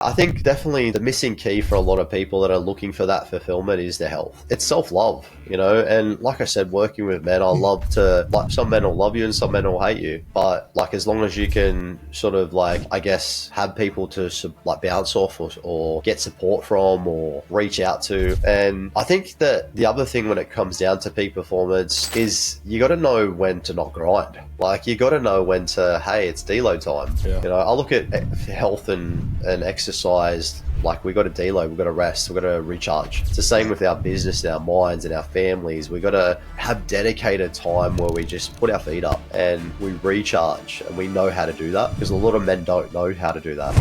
I think definitely the missing key for a lot of people that are looking for that fulfillment is their health. It's self-love, and like I said, working with men, I love to, like, some men will love you and some men will hate you, but like, as long as you can sort of, like, I guess, have people to like bounce off, or get support from, or reach out to. And I think that the other thing when it comes down to peak performance is you got to know when to not grind. Like, you got to know when to, hey, it's deload time. Yeah. I look at health and exercise, like, we got to deload, we got to rest, we got to recharge. It's the same with our business and our minds and our families. We got to have dedicated time where we just put our feet up and we recharge, and we know how to do that, because a lot of men don't know how to do that.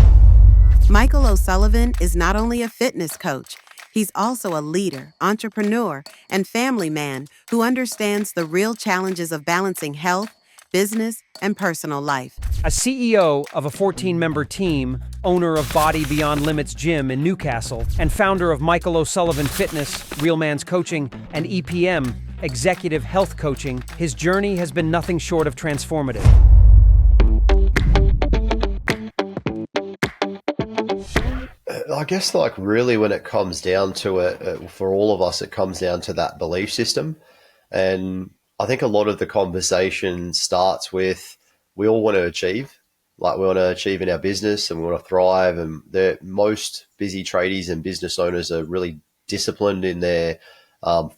Michael O'Sullivan is not only a fitness coach, he's also a leader, entrepreneur, and family man who understands the real challenges of balancing health, business, and personal life. As CEO of a 14-member team, owner of Body Beyond Limits Gym in Newcastle, and founder of Michael O'Sullivan Fitness, Real Man's Coaching, and EPM, Executive Health Coaching, his journey has been nothing short of transformative. I guess, like, really when it comes down to it, for all of us, it comes down to that belief system. And I think a lot of the conversation starts with, we all want to achieve. Like, we want to achieve in our business and we want to thrive. And most busy tradies and business owners are really disciplined in their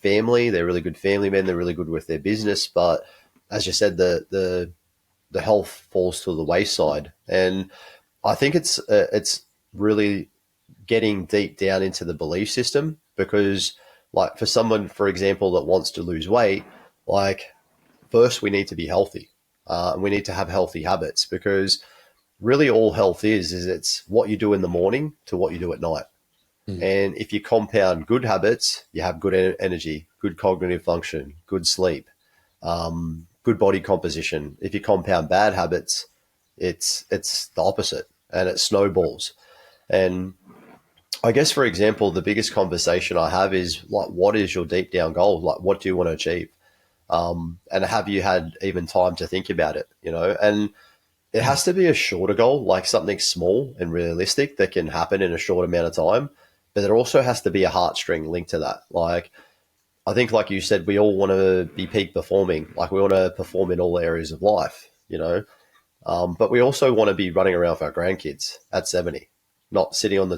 family. They're really good family men. They're really good with their business. But as you said, the health falls to the wayside. And I think it's really getting deep down into the belief system, because, like, for someone, for example, that wants to lose weight, like, first we need to be healthy. And we need to have healthy habits, because really all health is it's what you do in the morning to what you do at night. And if you compound good habits, you have good energy, good cognitive function, good sleep, good body composition. If you compound bad habits, it's the opposite, and it snowballs. And I guess, for example, the biggest conversation I have is, like, what is your deep down goal? Like, what do you want to achieve? And have you had even time to think about it, And it has to be a shorter goal, like something small and realistic that can happen in a short amount of time. But there also has to be a heartstring linked to that. Like, I think, like you said, we all want to be peak performing. Like, we want to perform in all areas of life, But we also want to be running around with our grandkids at 70, not sitting on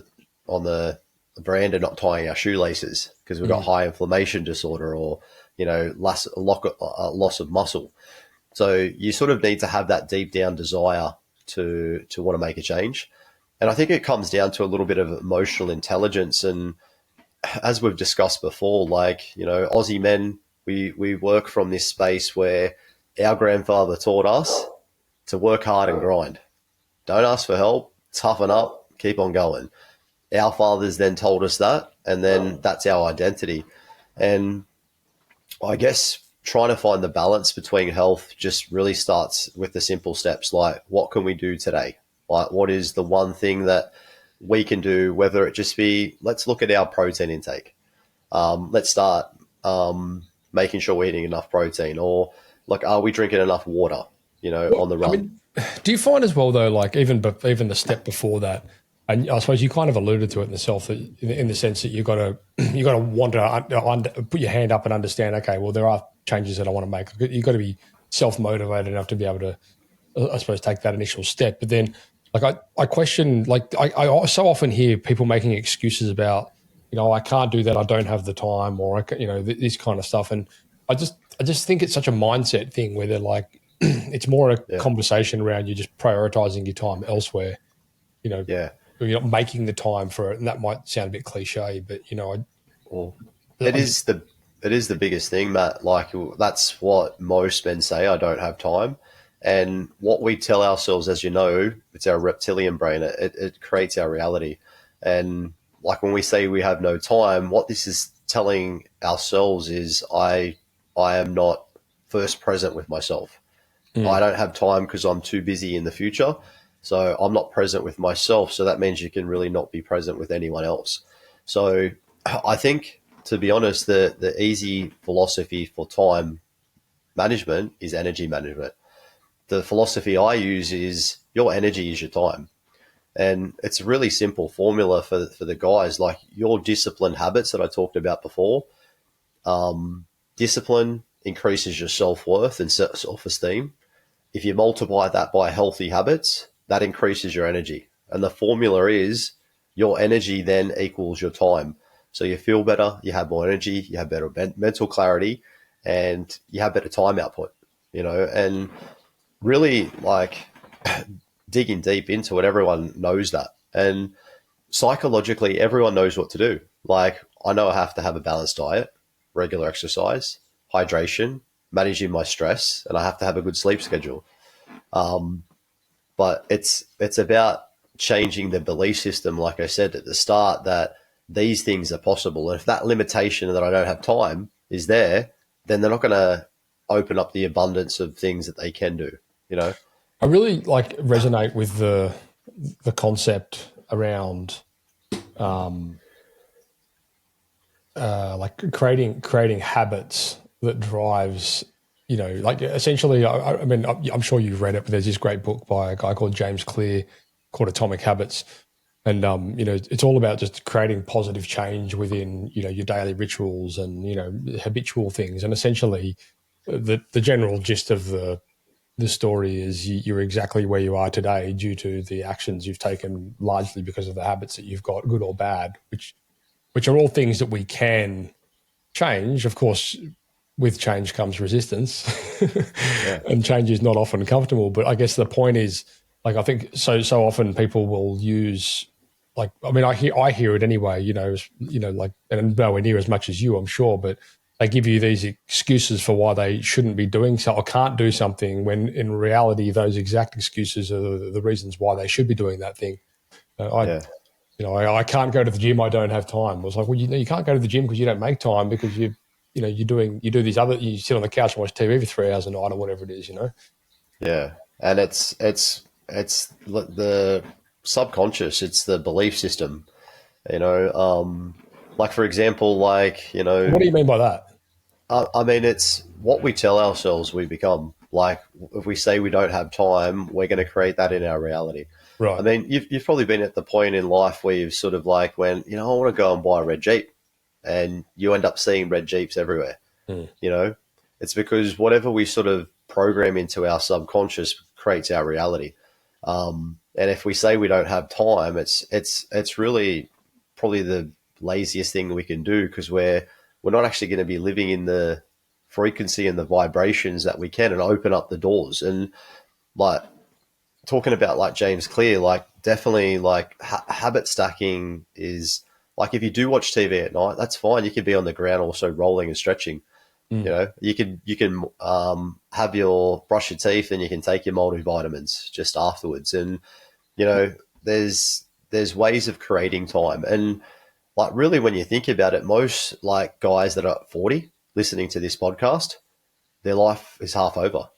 the veranda, not tying our shoelaces because we've got high inflammation disorder, or loss of muscle. So you sort of need to have that deep down desire to want to make a change. And I think it comes down to a little bit of emotional intelligence. And as we've discussed before, like, Aussie men, we work from this space where our grandfather taught us to work hard and grind. Don't ask for help, toughen up, keep on going. Our fathers then told us that, and then that's our identity. And I guess trying to find the balance between health just really starts with the simple steps, like, what can we do today? Like, what is the one thing that we can do, whether it just be, let's look at our protein intake. Let's start making sure we're eating enough protein, or, like, are we drinking enough water, on the run? I mean, do you find as well, though, like, even the step before that, and I suppose you kind of alluded to it in the sense that you got to want to put your hand up and understand, okay, well, there are changes that I want to make. You've got to be self-motivated enough to be able to, I suppose, take that initial step. But then, like, I question, like, I so often hear people making excuses about, I can't do that, I don't have the time, or, this kind of stuff. And I just think it's such a mindset thing where they're like, it's more a conversation around you just prioritizing your time elsewhere, You're not making the time for it. And that might sound a bit cliche, but, it is the biggest thing, Matt. Like, that's what most men say, I don't have time. And what we tell ourselves, as you know, it's our reptilian brain. It creates our reality. And, like, when we say we have no time, what this is telling ourselves is I am not first present with myself. I don't have time because I'm too busy in the future. So I'm not present with myself. So that means you can really not be present with anyone else. So I think, to be honest, the easy philosophy for time management is energy management. The philosophy I use is your energy is your time. And it's a really simple formula for the guys. Like your discipline habits that I talked about before, discipline increases your self-worth and self-esteem. If you multiply that by healthy habits, that increases your energy. And the formula is your energy then equals your time. So you feel better, you have more energy, you have better mental clarity, and you have better time output, and really like digging deep into it, everyone knows that. And psychologically, everyone knows what to do. Like I know I have to have a balanced diet, regular exercise, hydration, managing my stress, and I have to have a good sleep schedule. But it's about changing the belief system, like I said at the start, that these things are possible. And if that limitation that I don't have time is there, then they're not going to open up the abundance of things that they can do, I really resonate with the concept around creating habits that drives, essentially, I mean, I'm sure you've read it, but there's this great book by a guy called James Clear called Atomic Habits. And, it's all about just creating positive change within, your daily rituals and, habitual things. And essentially the general gist of the story is you're exactly where you are today due to the actions you've taken, largely because of the habits that you've got, good or bad, which are all things that we can change. Of course, with change comes resistance, and change is not often comfortable. But I guess the point is, I think so often people will use, I hear it anyway, and nowhere near as much as you, I'm sure, but they give you these excuses for why they shouldn't be doing so or can't do something, when in reality, those exact excuses are the reasons why they should be doing that thing. I can't go to the gym, I don't have time. I was like, well, you can't go to the gym because you don't make time, because you do these other, you sit on the couch and watch TV for 3 hours a night or whatever it is, Yeah. And it's the subconscious, it's the belief system, for example, what do you mean by that? I mean, it's what we tell ourselves we become. Like if we say we don't have time, we're going to create that in our reality. Right. I mean, you've probably been at the point in life where you've sort of I want to go and buy a red Jeep, and you end up seeing red Jeeps everywhere. It's because whatever we sort of program into our subconscious creates our reality. And if we say we don't have time, it's really probably the laziest thing we can do, because we're not actually going to be living in the frequency and the vibrations that we can, and open up the doors. And talking about James Clear, definitely habit stacking is if you do watch TV at night, that's fine. You could be on the ground also rolling and stretching. You can have your brush your teeth, and you can take your multivitamins just afterwards. And there's ways of creating time. And really, when you think about it, most guys that are 40 listening to this podcast, their life is half over.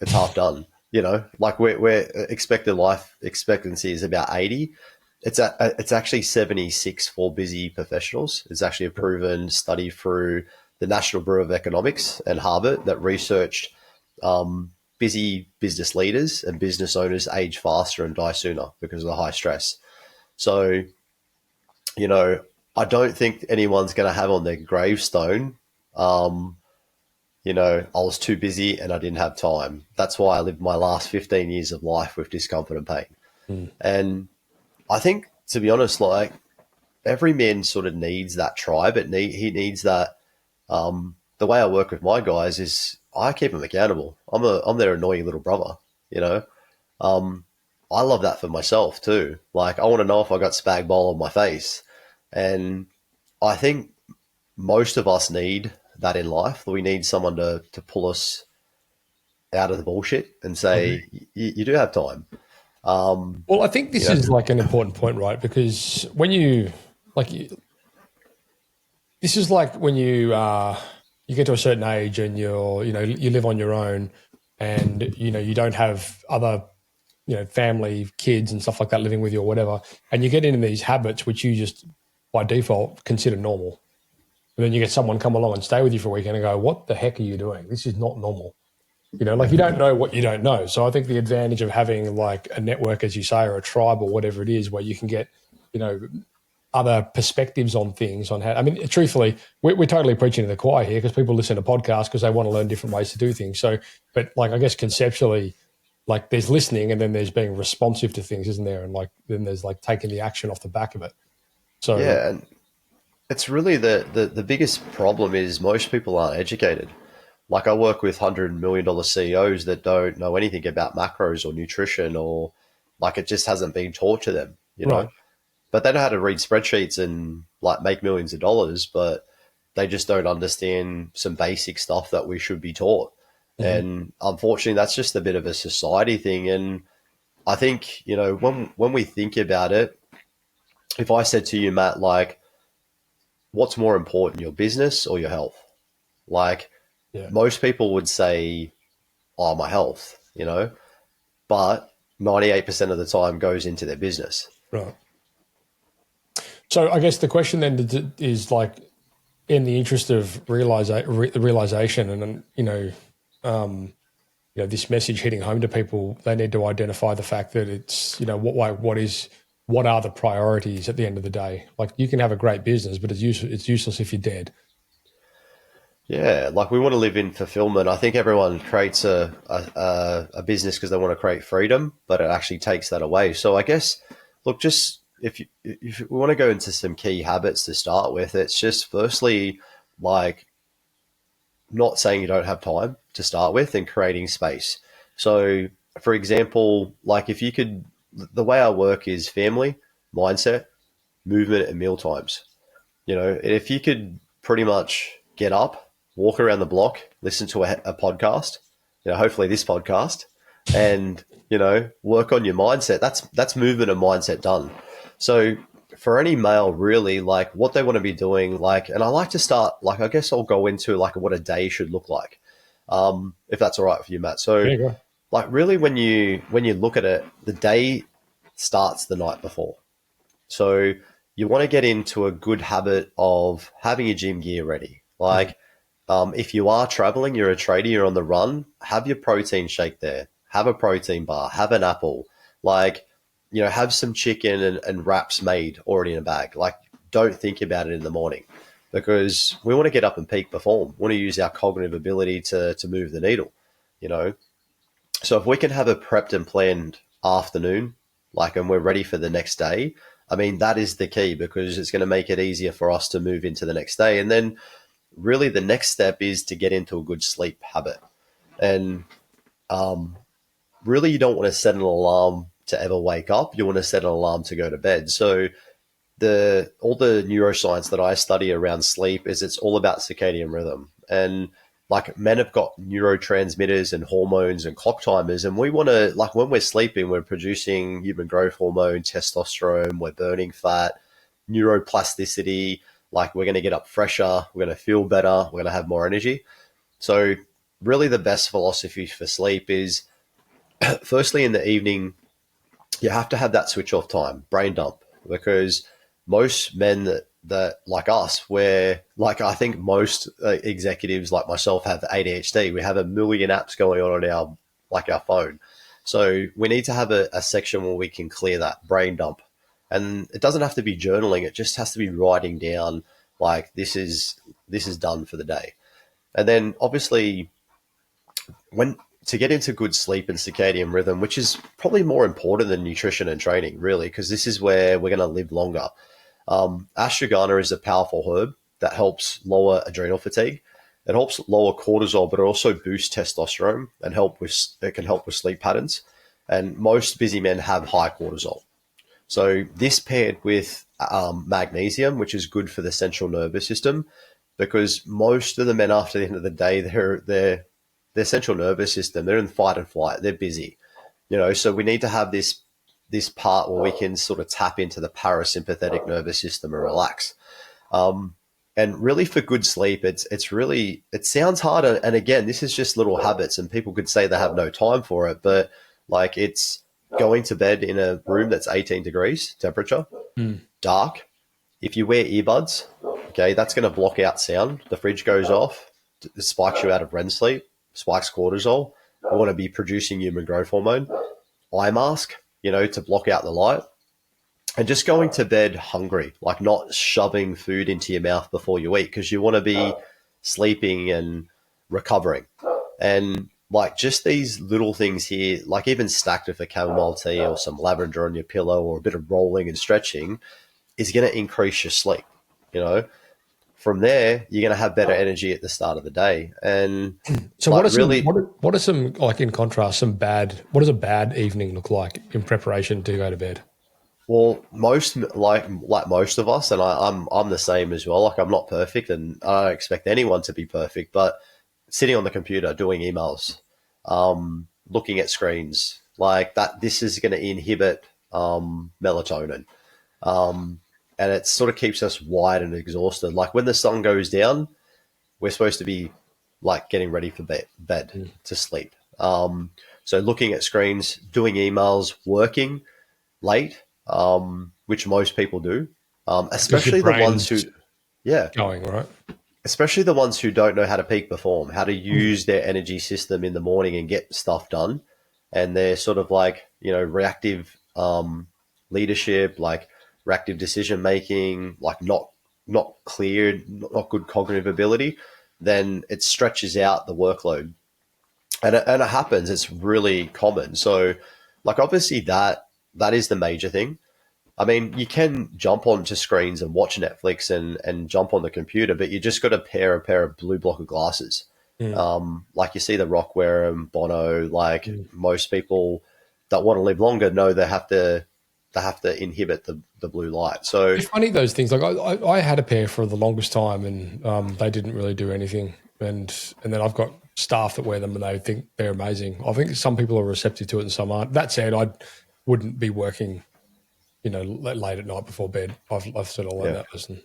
It's half done. We're expected life expectancy is about 80. It's actually 76 for busy professionals. It's actually a proven study through the National Bureau of Economics and Harvard that researched busy business leaders and business owners age faster and die sooner because of the high stress. So, I don't think anyone's going to have on their gravestone, I was too busy and I didn't have time. That's why I lived my last 15 years of life with discomfort and pain. And I think, to be honest, every man sort of needs that tribe. He needs that. The way I work with my guys is I keep them accountable. I'm their annoying little brother, I love that for myself too. I want to know if I got spag bol on my face. And I think most of us need that in life. We need someone to pull us out of the bullshit and say, you do have time. Well, I think this is an important point, right? Because when you this is when you get to a certain age and you live on your own, and you don't have other family, kids and stuff like that living with you or whatever, and you get into these habits which you just by default consider normal. And then you get someone come along and stay with you for a weekend and go, what the heck are you doing? This is not normal. Like you don't know what you don't know. So I think the advantage of having like a network, as you say, or a tribe or whatever it is, where you can get, other perspectives on things on how, I mean, truthfully, we're totally preaching to the choir here because people listen to podcasts because they want to learn different ways to do things. So, but like, I guess conceptually, like there's listening and then there's being responsive to things, isn't there? And like, then there's like taking the action off the back of it. So Yeah, and it's really the biggest problem is most people aren't educated. Like I work with $100 million CEOs that don't know anything about macros or nutrition, or like it just hasn't been taught to them, right. But they know how to read spreadsheets and like make millions of dollars, but they just don't understand some basic stuff that we should be taught. Mm-hmm. And unfortunately, that's just a bit of a society thing. And I think, when we think about it, if I said to you, Matt, like, what's more important, your business or your health? Like, Yeah. most people would say, oh, my health, but 98% of the time goes into their business. Right. So I guess the question then is like, in the interest of realization and, this message hitting home to people, they need to identify the fact that it's, what are the priorities at the end of the day? Like you can have a great business, but it's useless if you're dead. Yeah, like we want to live in fulfillment. I think everyone creates a business because they want to create freedom, but it actually takes that away. So I guess, look, just if we want to go into some key habits to start with, it's just firstly like not saying you don't have time to start with and creating space. So, for example, like if you could, the way I work is family, mindset, movement, and meal times. If you could pretty much get up, walk around the block, listen to a podcast, hopefully this podcast, and, work on your mindset. That's movement and mindset done. So for any male, really, like what they want to be doing, like, and I like to start, like, I guess I'll go into like what a day should look like, if that's all right with you, Matt. So, Yeah, like, really, when you look at it, the day starts the night before. So you want to get into a good habit of having your gym gear ready. Like, if you are traveling, you're a tradie, you're on the run, have your protein shake there, have a protein bar, have an apple, like, have some chicken and wraps made already in a bag. Like, don't think about it in the morning because we want to get up and peak perform. We want to use our cognitive ability to move the needle, So if we can have a prepped and planned afternoon, like, and we're ready for the next day, I mean, that is the key because it's going to make it easier for us to move into the next day. And then really the next step is to get into a good sleep habit. And really you don't want to set an alarm to ever wake up. You want to set an alarm to go to bed. So all the neuroscience that I study around sleep is it's all about circadian rhythm. And like men have got neurotransmitters and hormones and clock timers. And we want to, like when we're sleeping, we're producing human growth hormone, testosterone, we're burning fat, neuroplasticity. Like we're going to get up fresher, we're going to feel better, we're going to have more energy. So really the best philosophy for sleep is firstly in the evening, you have to have that switch off time, brain dump, because most men that like us, where like I think most executives like myself have ADHD. We have a million apps going on our phone. So we need to have a section where we can clear that brain dump. And it doesn't have to be journaling. It just has to be writing down like this is done for the day. And then obviously to get into good sleep and circadian rhythm, which is probably more important than nutrition and training, really, because this is where we're going to live longer. Ashwagandha is a powerful herb that helps lower adrenal fatigue. It helps lower cortisol, but it also boosts testosterone and it can help with sleep patterns. And most busy men have high cortisol. So this paired with magnesium, which is good for the central nervous system, because most of the men after the end of the day, their central nervous system, they're in fight and flight, they're busy, so we need to have this part where we can sort of tap into the parasympathetic nervous system and relax. And really for good sleep, it sounds hard. And again, this is just little habits and people could say they have no time for it, but like it's going to bed in a room that's 18 degrees temperature, dark. If you wear earbuds, okay, that's going to block out sound. The fridge goes off, it spikes you out of REM sleep, spikes cortisol. we want to be producing human growth hormone, eye mask, to block out the light, and just going to bed hungry, like not shoving food into your mouth before you eat, because you want to be sleeping and recovering. And like just these little things here, like even stacked with a chamomile tea or some lavender on your pillow or a bit of rolling and stretching is going to increase your sleep. From there, you're going to have better energy at the start of the day. And so what are some, like in contrast, what does a bad evening look like in preparation to go to bed? Well, most like most of us, and I'm the same as well. Like I'm not perfect, and I don't expect anyone to be perfect. But sitting on the computer doing emails, looking at screens like that, this is going to inhibit melatonin, and it sort of keeps us wired and exhausted. Like when the sun goes down, we're supposed to be like getting ready for bed to sleep. So looking at screens, doing emails, working late. Which most people do, especially the ones who, going right, especially the ones who don't know how to peak perform, how to use their energy system in the morning and get stuff done, and they're sort of like reactive leadership, like reactive decision making, like not clear, not good cognitive ability. Then it stretches out the workload, and it happens. It's really common. So, like obviously that is the major thing. I mean, you can jump onto screens and watch Netflix and jump on the computer, but you just got to pair a pair of blue blocker glasses. Like you see the Rock wear 'em, Bono, like most people that want to live longer know they have to inhibit the blue light. So it's funny, those things. Like I had a pair for the longest time, and they didn't really do anything. And then I've got staff that wear them and they think they're amazing. I think some people are receptive to it and some aren't. That said, I wouldn't be working, late at night before bed. I've sort of learned that lesson.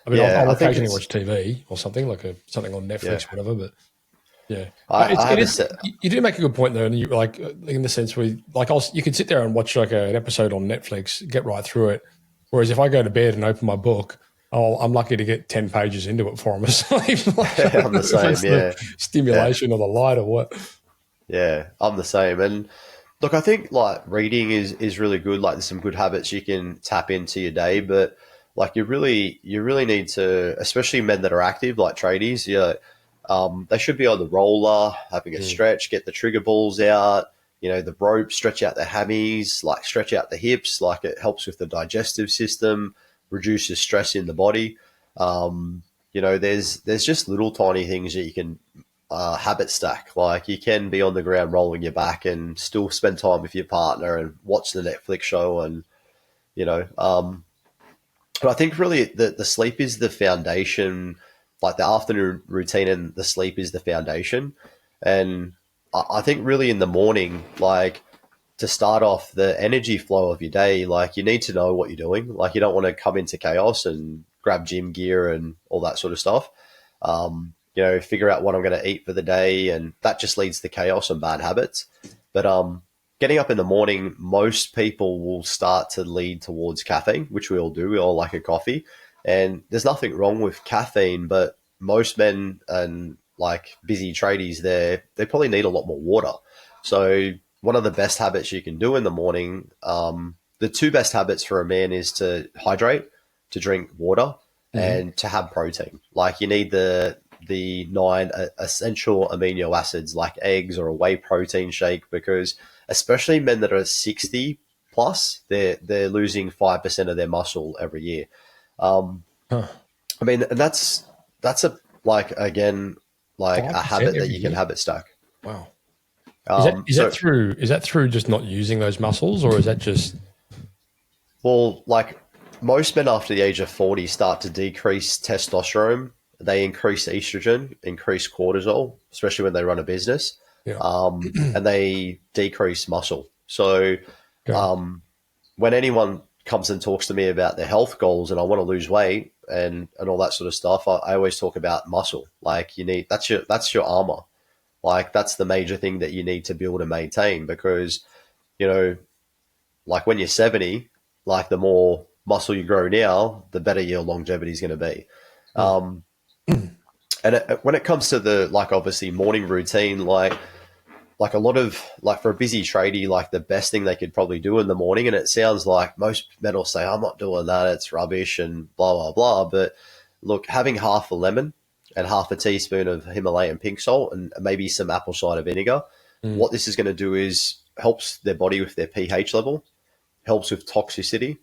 I mean, I'll occasionally watch TV or something like something on Netflix, or whatever. But you do make a good point though, and you like in the sense where you could sit there and watch like an episode on Netflix, get right through it. Whereas if I go to bed and open my book, I'm lucky to get 10 pages into it before I'm asleep. I'm the same. The stimulation or the light or what. Yeah, I'm the same. And look, I think like reading is really good. Like there's some good habits you can tap into your day, but like you really need to, especially men that are active, like tradies, they should be on the roller, having a stretch, get the trigger balls out, the rope, stretch out the hammies, like stretch out the hips, like it helps with the digestive system, reduces stress in the body. There's just little tiny things that you can habit stack. Like you can be on the ground rolling your back and still spend time with your partner and watch the Netflix show, and but I think really the sleep is the foundation. Like the afternoon routine and the sleep is the foundation. And I think really in the morning, like to start off the energy flow of your day, like you need to know what you're doing. Like you don't want to come into chaos and grab gym gear and all that sort of stuff. Figure out what I'm going to eat for the day, and that just leads to chaos and bad habits. But getting up in the morning, most people will start to lead towards caffeine, which we all do. We all like a coffee, and there's nothing wrong with caffeine, but most men and like busy tradies, they probably need a lot more water. So one of the best habits you can do in the morning, the two best habits for a man is to hydrate, to drink water, and to have protein. Like you need the 9 essential amino acids like eggs or a whey protein shake, because especially men that are 60 plus, they're losing 5% of their muscle every year. I mean, and that's a habit that you can habit stack. Wow. Is that through just not using those muscles, or is that just? Well, like most men after the age of 40 start to decrease testosterone. They increase estrogen, increase cortisol, especially when they run a business, and they decrease muscle. So when anyone comes and talks to me about their health goals and I want to lose weight and all that sort of stuff, I always talk about muscle. Like that's your armor. Like that's the major thing that you need to be able to maintain, because, like when you're 70, like the more muscle you grow now, the better your longevity is going to be. And when it comes to the, like, obviously morning routine, like like a lot of, like for a busy tradie, like the best thing they could probably do in the morning, and it sounds like most men will say, I'm not doing that, it's rubbish and blah, blah, blah. But look, having half a lemon and half a teaspoon of Himalayan pink salt and maybe some apple cider vinegar, what this is going to do is helps their body with their pH level, helps with toxicity.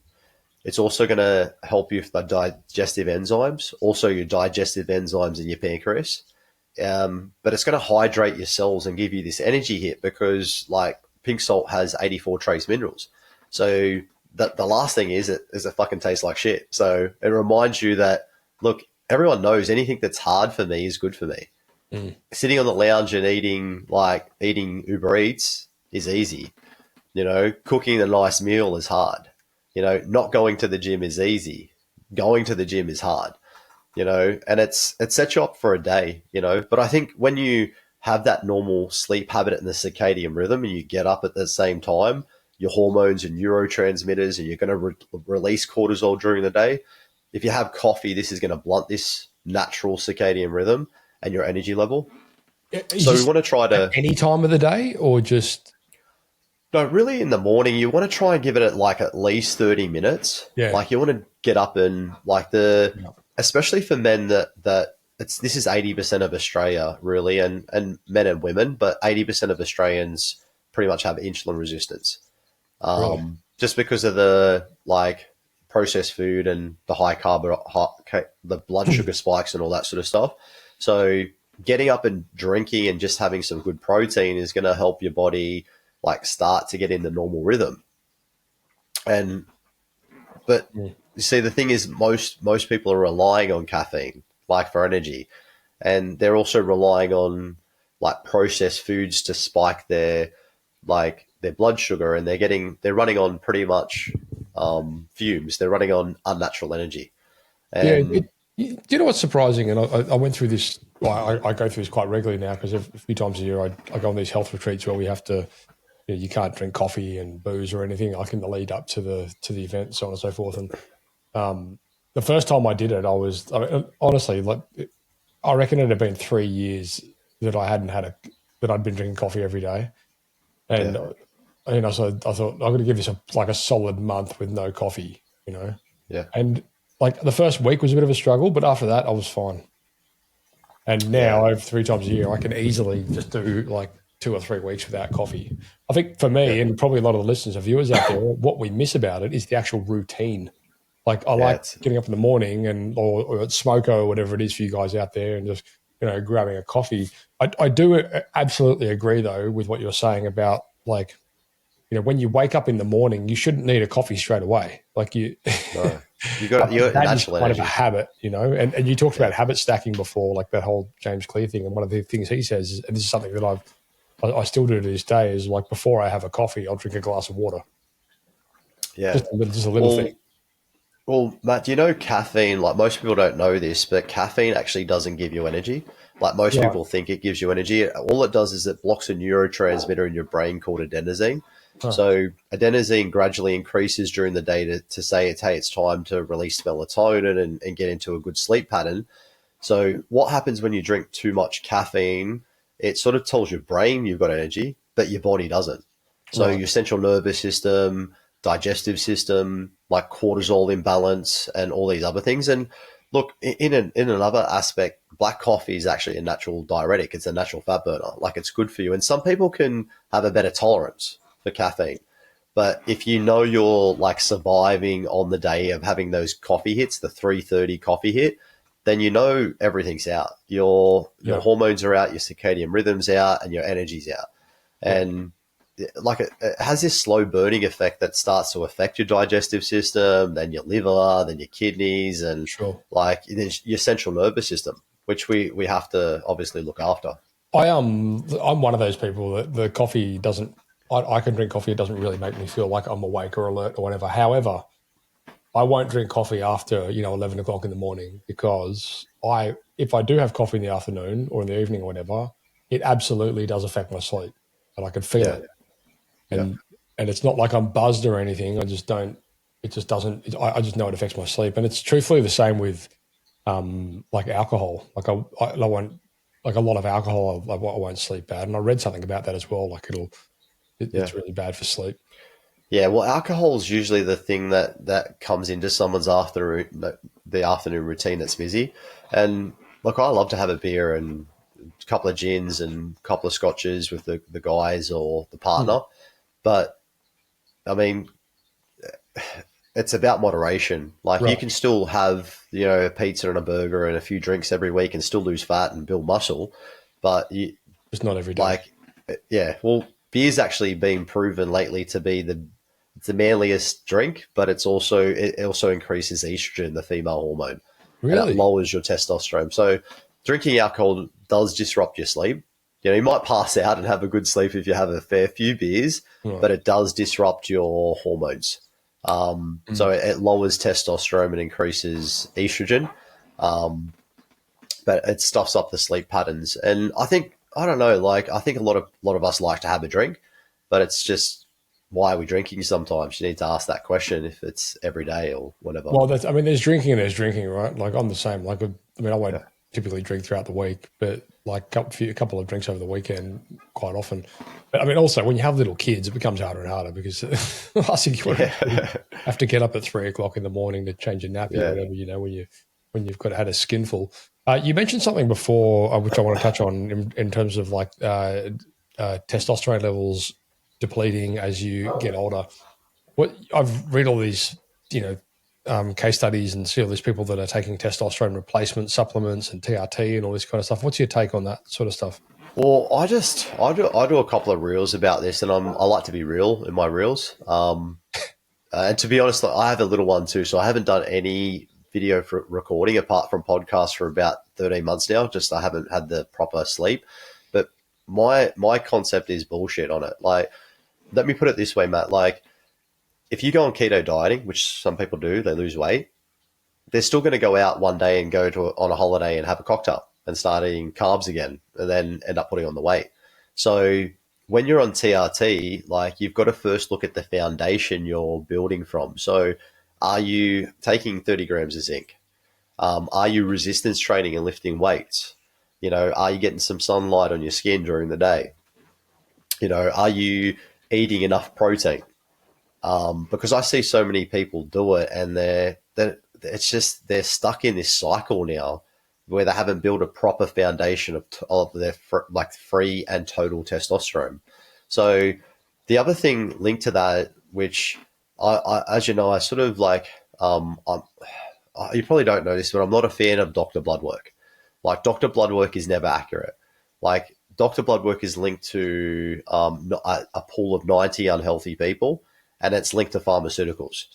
It's also going to help you with the digestive enzymes, also your digestive enzymes in your pancreas. But it's going to hydrate your cells and give you this energy hit because like pink salt has 84 trace minerals. So the last thing is it fucking tastes like shit. So it reminds you that, look, everyone knows anything that's hard for me is good for me. Sitting on the lounge and eating Uber Eats is easy. You know, cooking a nice meal is hard. You know, not going to the gym is easy. Going to the gym is hard. You know, and it sets you up for a day, you know. But I think when you have that normal sleep habit and the circadian rhythm and you get up at the same time, your hormones and neurotransmitters, and you're going to release cortisol during the day. If you have coffee, this is going to blunt this natural circadian rhythm and your energy level. So we want to try to... Any time of the day or just... No, really in the morning, you want to try and give it at least 30 minutes. Yeah. Like you want to get up and especially for men that this is 80% of Australia really, and men and women, but 80% of Australians pretty much have insulin resistance. Really? Just because of the processed food and the high the blood sugar spikes and all that sort of stuff. So getting up and drinking and just having some good protein is going to help your body start to get in the normal rhythm. But you see, the thing is most people are relying on caffeine for energy, and they're also relying on processed foods to spike their blood sugar, and they're running on pretty much fumes. They're running on unnatural energy. And do you know what's surprising? And I went through this. I go through this quite regularly now because a few times a year I go on these health retreats where we have to. You can't drink coffee and booze or anything like in the lead up to the event, and so on and so forth. And the first time I did it, honestly, I reckon it had been 3 years that I hadn't that I'd been drinking coffee every day, and so I thought I'm going to give this a solid month with no coffee, you know. Yeah. And the first week was a bit of a struggle, but after that I was fine. And now over 3 times a year, I can easily just do 2 or 3 weeks without coffee. I think for me, and probably a lot of the listeners and viewers out there, what we miss about it is the actual routine. I like getting up in the morning or at Smoko or whatever it is for you guys out there and just, grabbing a coffee. I do absolutely agree though with what you're saying about when you wake up in the morning, you shouldn't need a coffee straight away. No. You got your natural kind energy. Of a habit, and you talked about habit stacking before, that whole James Clear thing. And one of the things he says is, and this is something that I still do to this day, is before I have a coffee, I'll drink a glass of water. Yeah. Just a little thing. Well, Matt, do you know caffeine, most people don't know this, but caffeine actually doesn't give you energy. Most people think it gives you energy. All it does is it blocks a neurotransmitter in your brain called adenosine. Huh. So adenosine gradually increases during the day to say, hey, it's time to release melatonin and get into a good sleep pattern. So what happens when you drink too much caffeine? It sort of tells your brain you've got energy, but your body doesn't. So your central nervous system, digestive system, cortisol imbalance and all these other things. And look, in another aspect, black coffee is actually a natural diuretic. It's a natural fat burner. It's good for you. And some people can have a better tolerance for caffeine. But if you're surviving on the day of having those coffee hits, the 3:30 coffee hit, then everything's out. Your hormones are out, your circadian rhythm's out, and your energy's out. And it has this slow burning effect that starts to affect your digestive system, then your liver, then your kidneys, and your central nervous system, which we have to obviously look after. I'm one of those people that the coffee doesn't. I can drink coffee. It doesn't really make me feel like I'm awake or alert or whatever. However, I won't drink coffee after 11 o'clock in the morning because if I do have coffee in the afternoon or in the evening or whatever, it absolutely does affect my sleep, and I can feel it. And it's not like I'm buzzed or anything. I just don't. It just doesn't. I just know it affects my sleep, and it's truthfully the same with alcohol. I won't like a lot of alcohol, I won't sleep bad. And I read something about that as well. Like it's really bad for sleep. Yeah, well, alcohol is usually the thing that comes into someone's the afternoon routine that's busy. And look, I love to have a beer and a couple of gins and a couple of scotches with the guys or the partner. But I mean, it's about moderation. Like you Right. can still have, a pizza and a burger and a few drinks every week and still lose fat and build muscle. But It's not every day. like, yeah, well, beer's actually been proven lately to be it's the manliest drink, but it also increases estrogen, the female hormone, and it Really? lowers your testosterone. So drinking alcohol does disrupt your sleep. You might pass out and have a good sleep if you have a fair few beers, Right. but it does disrupt your hormones. So it lowers testosterone and increases estrogen, but it stuffs up the sleep patterns. And I don't know, like I think a lot of us like to have a drink, but it's just why are we drinking sometimes? You need to ask that question if it's every day or whatever. Well, there's drinking and there's drinking, right? Like I'm the same. Like, I mean, I won't Yeah. typically drink throughout the week, but like a couple of drinks over the weekend quite often. But I mean, also when you have little kids, it becomes harder and harder because last thing you have to get up at 3 o'clock in the morning to change a nappy or whatever, when you've got had a skinful. You mentioned something before, which I want to touch on in terms of like testosterone levels depleting as you get older. What I've read all these, case studies and see all these people that are taking testosterone replacement supplements and TRT and all this kind of stuff. What's your take on that sort of stuff? Well, I do a couple of reels about this, and I like to be real in my reels. And to be honest, I have a little one too, so I haven't done any video for recording apart from podcasts for about 13 months now. Just I haven't had the proper sleep. But my concept is bullshit on it. Like, let me put it this way, Matt. Like, if you go on keto dieting, which some people do, they lose weight, they're still going to go out one day and on a holiday and have a cocktail and start eating carbs again and then end up putting on the weight. So when you're on TRT, like you've got to first look at the foundation you're building from. So are you taking 30 grams of zinc? Are you resistance training and lifting weights? Are you getting some sunlight on your skin during the day? Are you eating enough protein? Because I see so many people do it, and they're stuck in this cycle now where they haven't built a proper foundation of their free and total testosterone. So the other thing linked to that, which as you know, I sort of like, you probably don't know this, but I'm not a fan of doctor blood work. Like doctor blood work is never accurate. Like doctor blood work is linked to a pool of 90 unhealthy people, and it's linked to pharmaceuticals.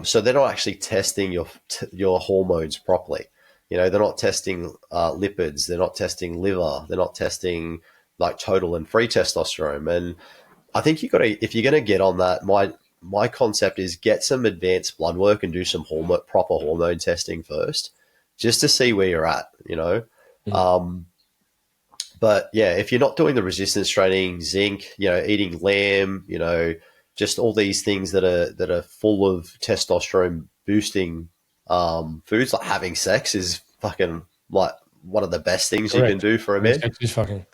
So they're not actually testing your hormones properly. They're not testing lipids. They're not testing liver. They're not testing like total and free testosterone. And I think if you're going to get on that, my concept is get some advanced blood work and do some proper hormone testing first, just to see where you're at. But yeah, if you're not doing the resistance training, zinc, eating lamb, just all these things that are full of testosterone boosting foods, like having sex is fucking like one of the best things Correct. you can do for a man. Sex is fucking.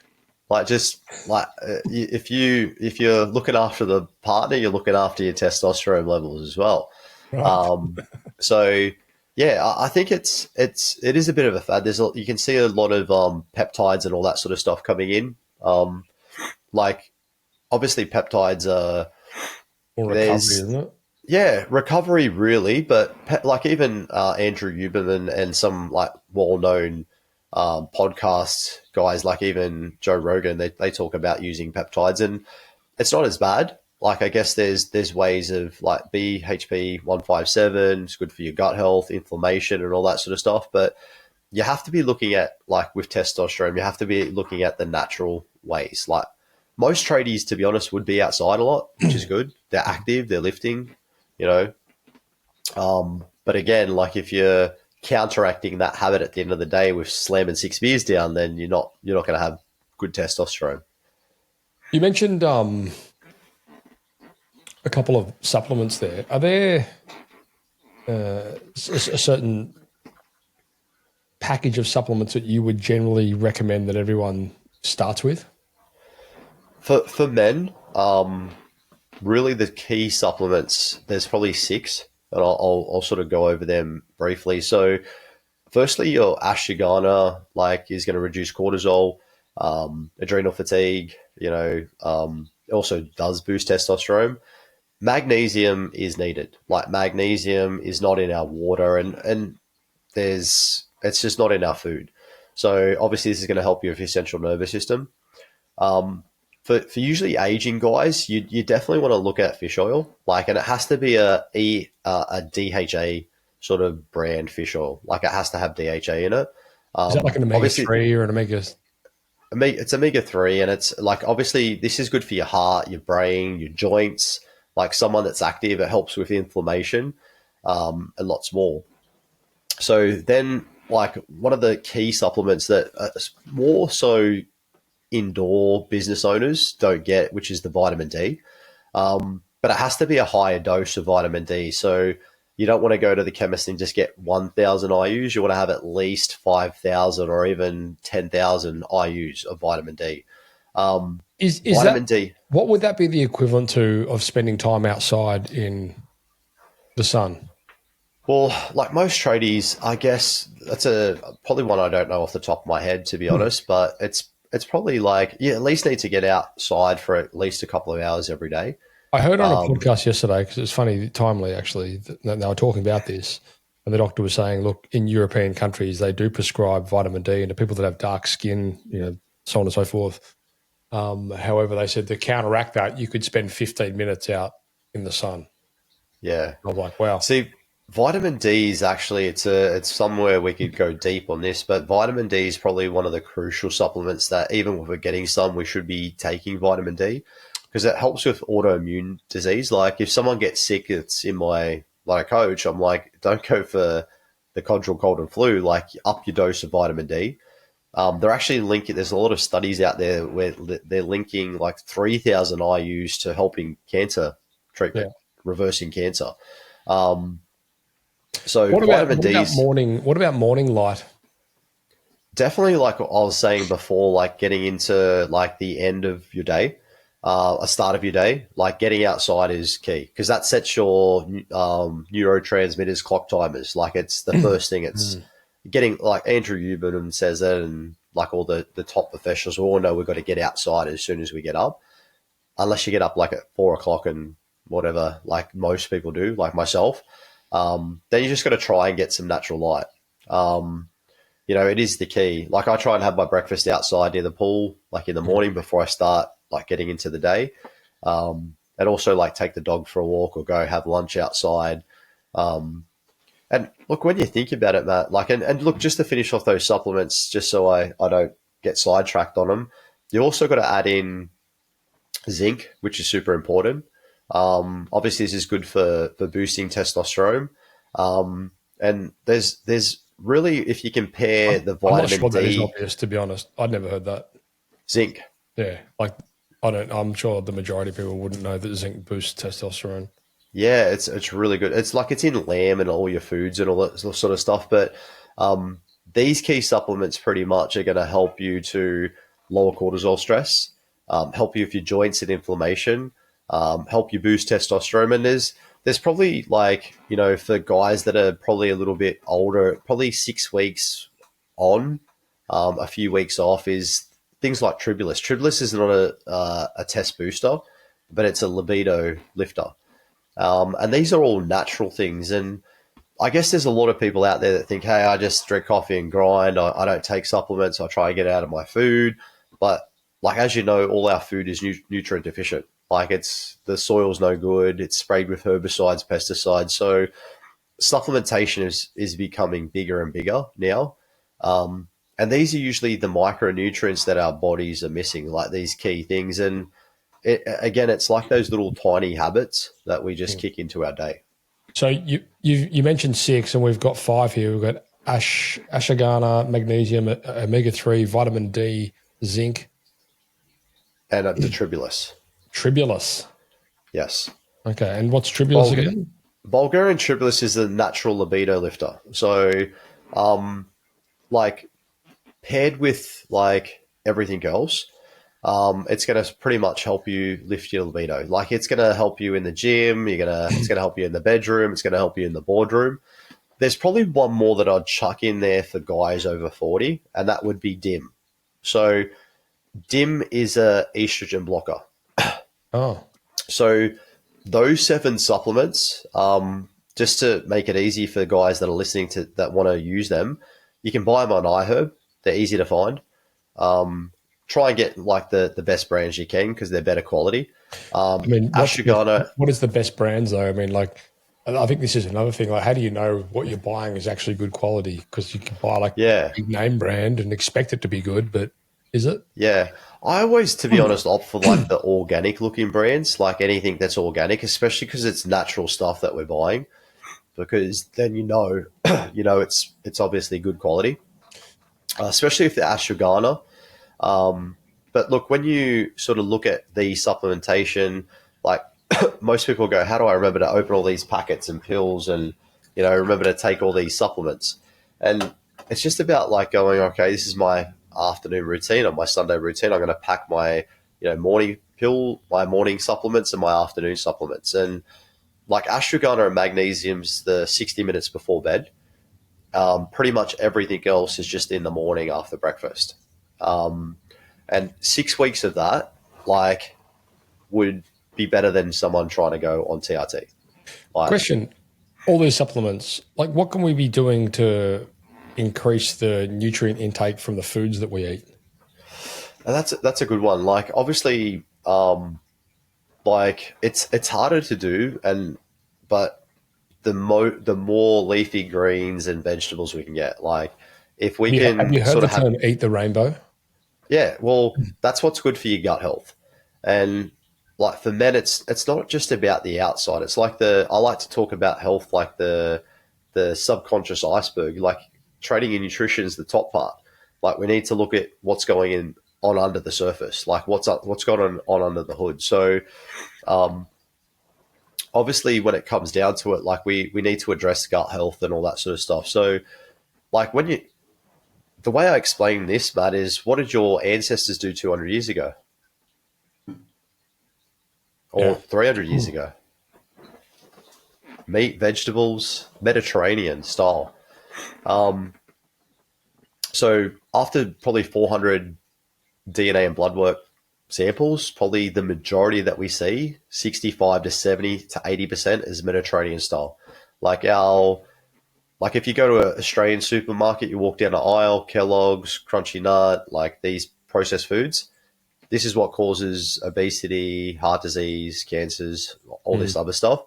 Like just like if you're looking after the partner, you're looking after your testosterone levels as well. Right. So yeah, I think it is a bit of a fad. You can see a lot of peptides and all that sort of stuff coming in. Like obviously peptides are Or recovery, isn't it? yeah, recovery really, but like even Andrew Huberman and some like well-known podcast guys, like even Joe Rogan, they talk about using peptides, and it's not as bad. Like I guess there's ways of like BHP 157, it's good for your gut health, inflammation, and all that sort of stuff. But you have to be looking at like with testosterone, you have to be looking at the natural ways. Like most tradies, to be honest, would be outside a lot, which is good. They're active, they're lifting, But again, like if you're counteracting that habit at the end of the day with slamming 6 beers down, then you're not going to have good testosterone. You mentioned a couple of supplements there. Are there a certain package of supplements that you would generally recommend that everyone starts with? For men, really the key supplements, there's probably six, and I'll sort of go over them briefly. So firstly, your ashwagandha is going to reduce cortisol, adrenal fatigue, also does boost testosterone. Magnesium is needed. Like magnesium is not in our water, and it's just not in our food. So obviously this is going to help you with your central nervous system. For usually aging guys, you definitely want to look at fish oil, and it has to be a DHA sort of brand fish oil. Like it has to have DHA in it. Is that like an omega-3 or an omega? It's omega-3, and it's obviously this is good for your heart, your brain, your joints. Like someone that's active, it helps with inflammation, and lots more. So then, one of the key supplements that more so indoor business owners don't get, which is the vitamin D. But it has to be a higher dose of vitamin D. So you don't want to go to the chemist and just get 1,000 IUs. You want to have at least 5,000 or even 10,000 IUs of vitamin D. Is vitamin D. What would that be the equivalent to of spending time outside in the sun? Well, like most tradies, I guess that's probably one I don't know off the top of my head, to be honest, but it's probably you at least need to get outside for at least a couple of hours every day. I heard on a podcast yesterday, because it's funny, timely actually, they were talking about this, and the doctor was saying, look, in European countries, they do prescribe vitamin D, and to people that have dark skin, so on and so forth. However, they said to counteract that, you could spend 15 minutes out in the sun. Yeah. I'm like, wow. See, vitamin D is actually, it's somewhere we could go deep on this, but vitamin D is probably one of the crucial supplements that even if we're getting some, we should be taking vitamin D, because it helps with autoimmune disease. Like if someone gets sick, it's in my, coach, I'm like, don't go for the control cold and flu, up your dose of vitamin D. They're actually linking, there's a lot of studies out there where they're linking 3,000 IUs to helping cancer treatment, reversing cancer. So what vitamin about, D. What about morning light? Definitely, like I was saying before, getting into the end of your day, a start of your day, getting outside is key, because that sets your neurotransmitters, clock timers. It's the first thing. It's getting, Andrew Huberman says it, and all the top professionals, we all know we've got to get outside as soon as we get up, unless you get up at 4 o'clock and whatever, most people do, like myself. Then you just got to try and get some natural light. It is the key. I try and have my breakfast outside near the pool, in the morning before I start getting into the day. And also take the dog for a walk or go have lunch outside. And look, when you think about it, Matt, and look, just to finish off those supplements, just so I don't get sidetracked on them, you also got to add in zinc, which is super important. Obviously this is good for boosting testosterone. And there's really, if you compare the vitamin D. I'm not sure that is obvious, to be honest. I'd never heard that. Zinc. Yeah. I'm sure the majority of people wouldn't know that zinc boosts testosterone. Yeah, it's really good. It's it's in lamb and all your foods and all that sort of stuff. But these key supplements pretty much are going to help you to lower cortisol stress, help you with your joints and inflammation, help you boost testosterone. And there's probably for guys that are probably a little bit older, probably 6 weeks on, a few weeks off, is things like Tribulus. Tribulus is not a test booster, but it's a libido lifter. And these are all natural things. And I guess there's a lot of people out there that think, hey, I just drink coffee and grind. I don't take supplements. I try and get it out of my food. But as you know, all our food is nutrient deficient. The soil's no good. It's sprayed with herbicides, pesticides. So supplementation is becoming bigger and bigger now. And these are usually the micronutrients that our bodies are missing, these key things. And it's those little tiny habits that we just kick into our day. So you mentioned 6, and we've got 5 here. We've got ashwagandha, magnesium, omega-3, vitamin D, zinc. And the Tribulus. Tribulus. Yes. Okay. And what's Tribulus again? Bulgarian Tribulus is the natural libido lifter. So like paired with like everything else, it's going to pretty much help you lift your libido. Like it's going to help you in the gym. It's going to help you in the bedroom. It's going to help you in the boardroom. There's probably one more that I'd chuck in there for guys over 40, and that would be DIM. So DIM is a estrogen blocker. Oh, So those 7 supplements, just to make it easy for guys that are listening to that want to use them, you can buy them on iHerb. They're easy to find. Try and get like the best brands you can because they're better quality. I mean, ashwagandha. what is the best brands though? I mean, like, I think this is another thing. Like, how do you know what you're buying is actually good quality? Because you can buy like a big name brand and expect it to be good, but is it? Yeah. I always, to be honest, opt for like the organic looking brands, like anything that's organic, especially because it's natural stuff that we're buying, because then it's obviously good quality, especially if the ashwagandha. But look, when you sort of look at the supplementation, like most people go, how do I remember to open all these packets and pills and, remember to take all these supplements? And it's just about like going, okay, this is my afternoon routine or my Sunday routine. I'm going to pack my, morning pill, my morning supplements and my afternoon supplements. And like ashwagandha and magnesium's the 60 minutes before bed. Pretty much everything else is just in the morning after breakfast. And 6 weeks of that, like, would be better than someone trying to go on TRT. Like, Question: all these supplements, like, what can we be doing to increase the nutrient intake from the foods that we eat? and that's a good one. Like, obviously, like it's harder to do, but the more leafy greens and vegetables we can get, like if we can have you heard sort the of have, term "eat the rainbow"? yeah, well, that's what's good for your gut health. And like for men, it's not just about the outside. It's like I like to talk about health like the subconscious iceberg. Like training in nutrition is the top part. Like we need to look at what's going on under the surface, like what's going on under the hood. So obviously when it comes down to it, like we need to address gut health and all that sort of stuff. So like the way I explain this, Matt, is what did your ancestors do 200 years ago? Or 300 years ago? Meat, vegetables, Mediterranean style. So after probably 400 DNA and blood work samples, probably the majority that we see, 65 to 70 to 80% is Mediterranean style. Like if you go to an Australian supermarket, you walk down the aisle, Kellogg's, Crunchy Nut, like these processed foods, this is what causes obesity, heart disease, cancers, all this other stuff,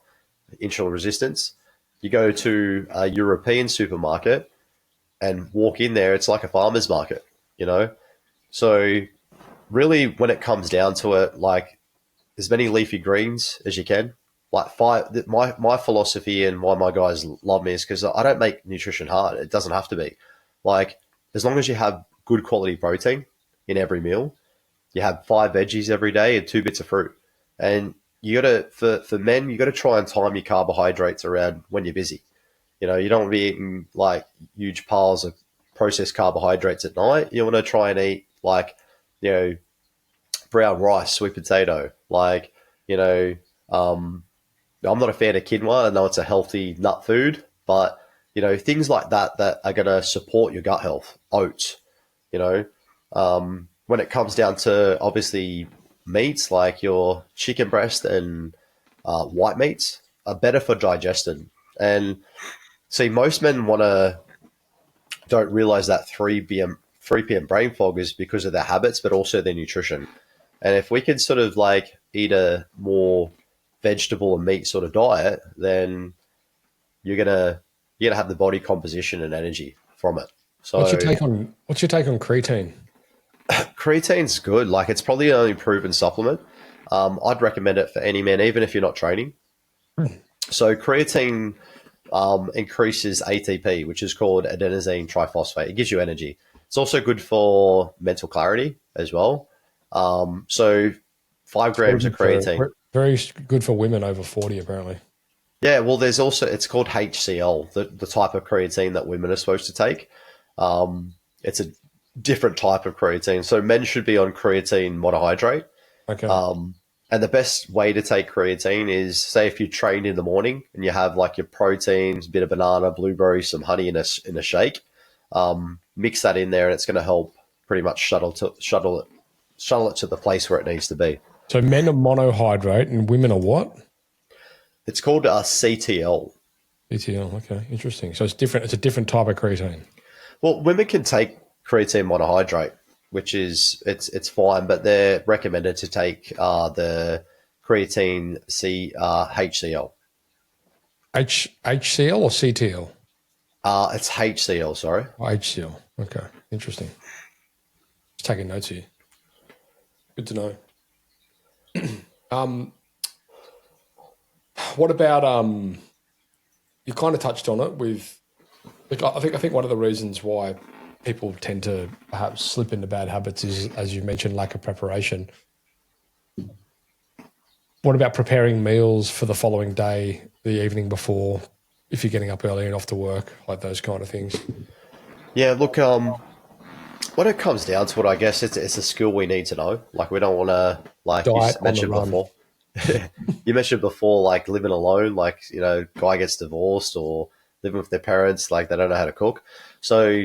insulin resistance. You go to a European supermarket and walk in there, it's like a farmer's market, So really when it comes down to it, like as many leafy greens as you can. Like my philosophy and why my guys love me is because I don't make nutrition hard. It doesn't have to be. Like as long as you have good quality protein in every meal, you have 5 veggies every day and 2 bits of fruit. And you gotta for men, you gotta try and time your carbohydrates around when you're busy. You don't want to be eating like huge piles of processed carbohydrates at night. You want to try and eat like, brown rice, sweet potato, like, I'm not a fan of quinoa. I know it's a healthy nut food, but things like that are going to support your gut health. Oats, when it comes down to obviously meats, like your chicken breast and white meats are better for digestion. And see, most men don't realize that 3 p.m. brain fog is because of their habits, but also their nutrition. And if we can sort of like eat a more vegetable and meat sort of diet, then you're gonna have the body composition and energy from it. So what's your take on creatine? Creatine's good. Like it's probably the only proven supplement. I'd recommend it for any man, even if you're not training. So creatine increases ATP, which is called adenosine triphosphate. It gives you energy. It's also good for mental clarity as well. So 5 grams of creatine. Very good for women over 40, apparently. Yeah, well, there's also, it's called HCl, the type of creatine that women are supposed to take. It's a different type of creatine. So men should be on creatine monohydrate. Okay. And the best way to take creatine is, say, if you train in the morning and you have like your proteins, a bit of banana, blueberry, some honey in a shake, mix that in there, and it's going to help pretty much shuttle it to the place where it needs to be. So men are monohydrate and women are what? It's called CTL. ETL. Okay, interesting. So it's different. It's a different type of creatine. Well, women can take creatine monohydrate, which is it's fine, but they're recommended to take the creatine HCl. HCl or CTL? It's HCl, sorry. Oh, HCl. Okay, interesting. Just taking notes here. Good to know. What about you kind of touched on it with, like, I think one of the reasons why people tend to perhaps slip into bad habits is, as you mentioned, lack of preparation. What about preparing meals for the following day, the evening before, if you're getting up early and off to work, like those kind of things? Yeah, look, when it comes down to it, I guess it's a skill we need to know. Like, we don't want to, like you Diet on the mentioned run. before. You mentioned before, like living alone, like, you know, guy gets divorced or living with their parents, like they don't know how to cook. So,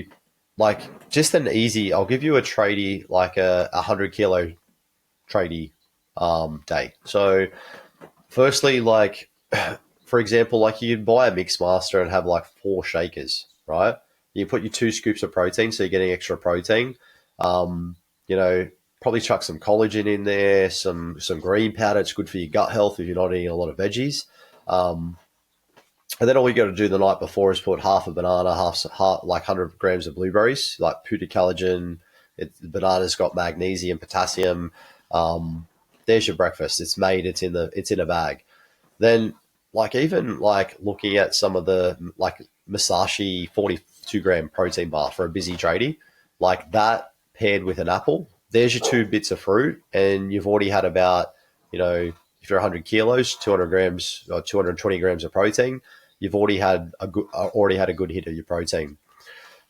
like, just an easy, I'll give you a tradie, like a 100 kilo tradie day. So, firstly, like, for example, like you'd buy a mix master and have like 4 shakers, right? You put your 2 scoops of protein, so you're getting extra protein. You know, probably chuck some collagen in there, some green powder. It's good for your gut health if you're not eating a lot of veggies. And then all you got to do the night before is put half a banana, half like 100 grams of blueberries, like collagen. The banana's got magnesium, potassium. There's your breakfast. It's made. It's in a bag. Then, like, even like looking at some of the like Masashi 42-gram protein bar for a busy tradie, like that paired with an apple, there's your 2 bits of fruit, and you've already had about, you know, if you're 100 kilos, 200 grams or 220 grams of protein. You've already had a good hit of your protein.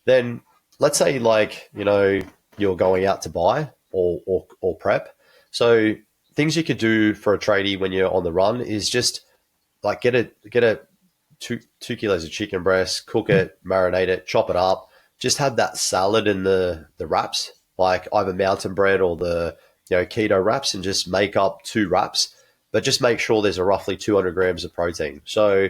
Then let's say, like, you know, you're going out to buy or prep. So things you could do for a tradie when you're on the run is just like get a 2 kilos of chicken breast, cook it, marinate it, chop it up. Just have that salad in the wraps, like either mountain bread or the, you know, keto wraps, and just make up 2 wraps. But just make sure there's a roughly 200 grams of protein. So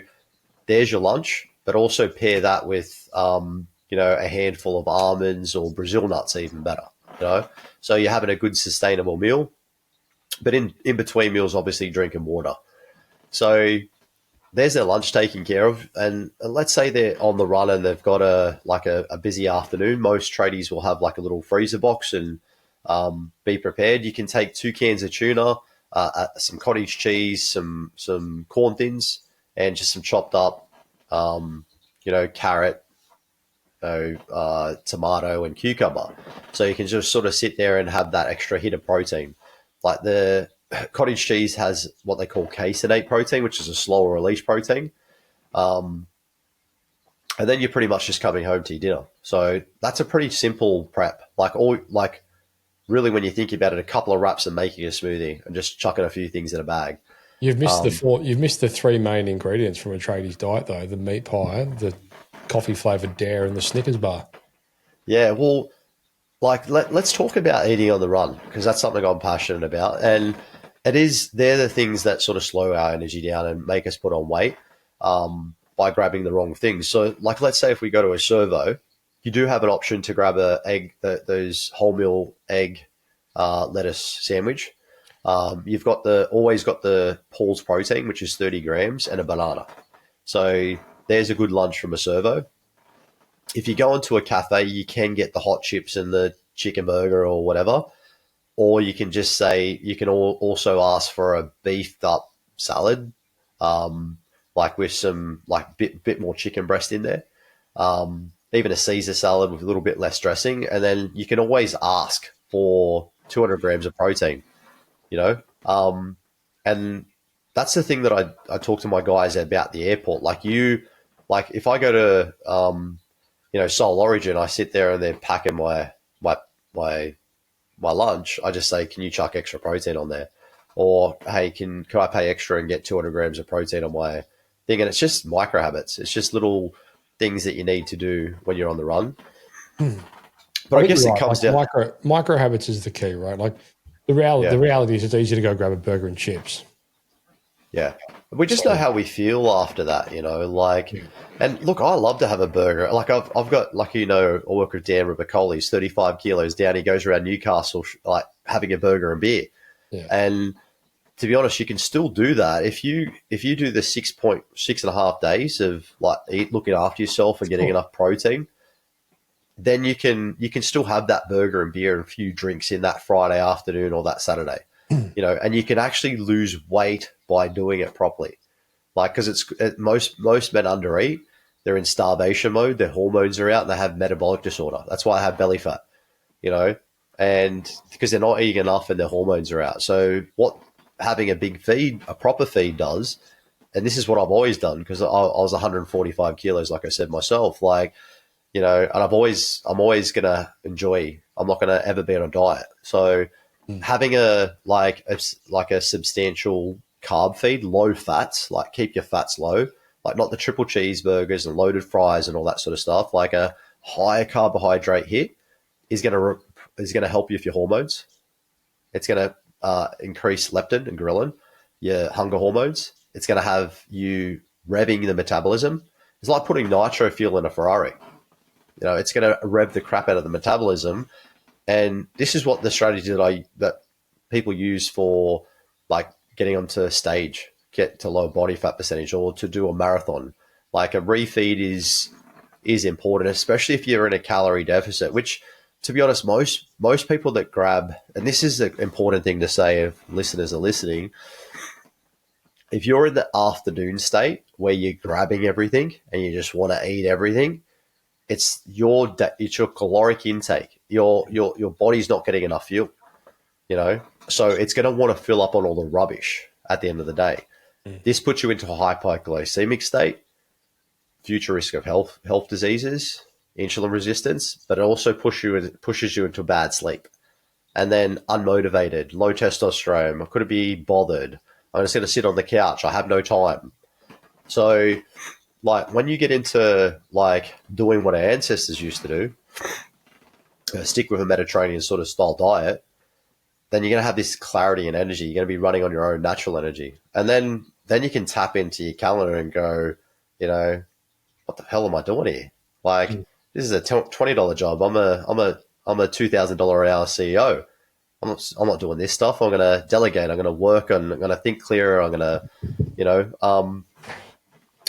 there's your lunch, but also pair that with, you know, a handful of almonds or Brazil nuts, even better, you know? So you're having a good sustainable meal, but in between meals, obviously drinking water. So there's their lunch taken care of. And let's say they're on the run and they've got a busy afternoon. Most tradies will have like a little freezer box and be prepared. You can take 2 cans of tuna, some cottage cheese, some corn thins, and just some chopped up, you know, carrot, tomato, and cucumber. So you can just sort of sit there and have that extra hit of protein. Like the cottage cheese has what they call caseinate protein, which is a slower release protein. And then you're pretty much just coming home to your dinner. So that's a pretty simple prep. Like really, when you think about it, a couple of wraps and making a smoothie and just chucking a few things in a bag. You've missed You've missed the 3 main ingredients from a tradie's diet, though: the meat pie, the coffee flavored dare, and the Snickers bar. Yeah, well, like let's talk about eating on the run, because that's something I'm passionate about, and they're the things that sort of slow our energy down and make us put on weight by grabbing the wrong things. So, like, let's say if we go to a servo, you do have an option to grab those wholemeal egg lettuce sandwich. You've got always got the Paul's protein, which is 30 grams, and a banana. So there's a good lunch from a servo. If you go into a cafe, you can get the hot chips and the chicken burger or whatever, or you can just say, you can also ask for a beefed up salad, like with some like bit more chicken breast in there, even a Caesar salad with a little bit less dressing, and then you can always ask for 200 grams of protein. You know, and that's the thing that I talk to my guys about the airport. Like if I go to, Soul Origin, I sit there and they're packing my lunch. I just say, can you chuck extra protein on there? Or, hey, can I pay extra and get 200 grams of protein on my thing? And it's just micro habits. It's just little things that you need to do when you're on the run. But I guess it comes down. Micro habits is the key, right? Like the reality is it's easy to go grab a burger and chips. Yeah. We just know how we feel after that, and look, I love to have a burger. Like I've got, I work with Dan Ribicoli. He's 35 kilos down. He goes around Newcastle, like having a burger and beer. Yeah. And to be honest, you can still do that. If you do the 6.5 days of looking after yourself and getting enough protein, then you can still have that burger and beer and a few drinks in that Friday afternoon or that Saturday, and you can actually lose weight by doing it properly. Because most men undereat, they're in starvation mode, their hormones are out and they have metabolic disorder. That's why I have belly fat, and because they're not eating enough and their hormones are out. So what having a proper feed does, and this is what I've always done because I was 145 kilos, like I said myself, and I'm always going to enjoy, I'm not going to ever be on a diet. So having a substantial carb feed, low fats, keep your fats low, not the triple cheeseburgers and loaded fries and all that sort of stuff, a higher carbohydrate hit is going to help you with your hormones. It's going to increase leptin and ghrelin, your hunger hormones. It's going to have you revving the metabolism. It's like putting nitro fuel in a Ferrari. It's going to rev the crap out of the metabolism. And this is what the strategy that people use for getting onto stage, get to low body fat percentage or to do a marathon. A refeed is important, especially if you're in a calorie deficit, which to be honest, most people that grab, and this is an important thing to say if listeners are listening, if you're in the afternoon state where you're grabbing everything and you just want to eat everything, it's your caloric intake. Your body's not getting enough fuel, so it's going to want to fill up on all the rubbish at the end of the day. This puts you into a hypoglycemic state, future risk of health diseases, insulin resistance, but it also pushes you into bad sleep. And then unmotivated, low testosterone, I couldn't be bothered. I'm just going to sit on the couch. I have no time. So when you get into doing what our ancestors used to do, stick with a Mediterranean sort of style diet, then you're going to have this clarity and energy. You're going to be running on your own natural energy. And then you can tap into your calendar and go, what the hell am I doing here? This is a $20 job. I'm a $2,000 an hour CEO. I'm not doing this stuff. I'm going to delegate. I'm going to work on, I'm going to think clearer. I'm going to,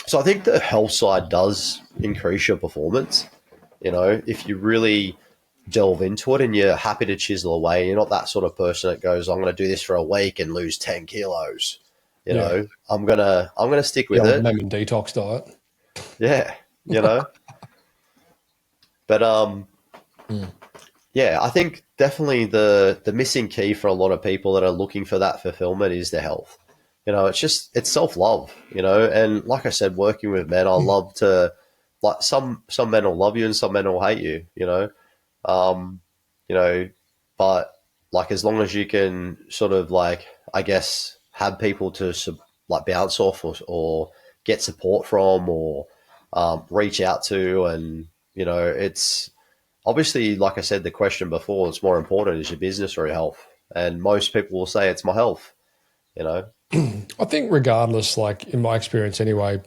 so I think the health side does increase your performance. If you really delve into it and you're happy to chisel away, you're not that sort of person that goes, I'm going to do this for a week and lose 10 kilos. I'm going to stick with it. Lemon detox diet. Yeah. But, yeah, I think definitely the missing key for a lot of people that are looking for that fulfillment is their health. It's self-love, and like I said, working with men, I love to, some men will love you and some men will hate you, but as long as you can sort of I guess, have people to bounce off or get support from or reach out to, and, it's obviously, like I said, the question before, it's more important is your business or your health. And most people will say it's my health, I think regardless, in my experience anyway,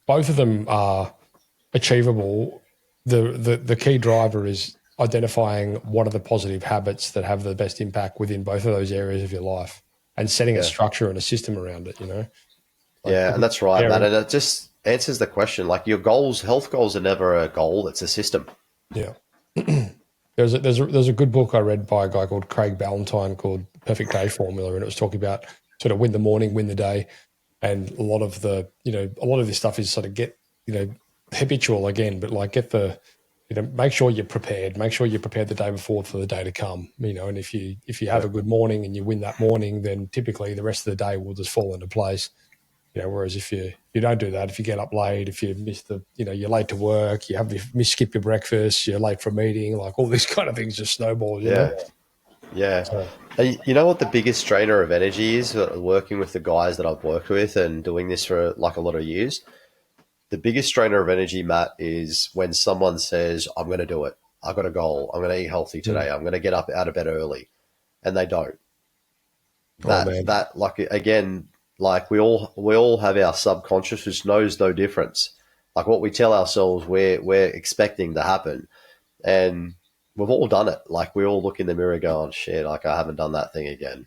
both of them are achievable. The key driver is identifying what are the positive habits that have the best impact within both of those areas of your life and setting a structure and a system around it, Yeah, and that's right, man. And it just answers the question. Your goals, health goals are never a goal, it's a system. Yeah. There's a good book I read by a guy called Craig Ballantyne called Perfect Day Formula, and it was talking about sort of win the morning, win the day. And a lot of this stuff is sort of get, habitual again, but make sure you're prepared. Make sure you're prepared the day before for the day to come, and if you have a good morning and you win that morning, then typically the rest of the day will just fall into place. Whereas if you don't do that, if you get up late, if you miss you're late to work, skip your breakfast, you're late for a meeting, like all these kind of things just snowball, Yeah. Yeah. So, And you know what the biggest strainer of energy is, working with the guys that I've worked with and doing this for like a lot of years? The biggest strainer of energy, Matt, is when someone says, I'm going to do it. I've got a goal. I'm going to eat healthy today. I'm going to get up out of bed early. And they don't. man. That like, again, like we all have our subconscious, which knows no difference. Like what we tell ourselves, we're expecting to happen. And we've all done it. Like we all look in the mirror going, shit, like I haven't done that thing again,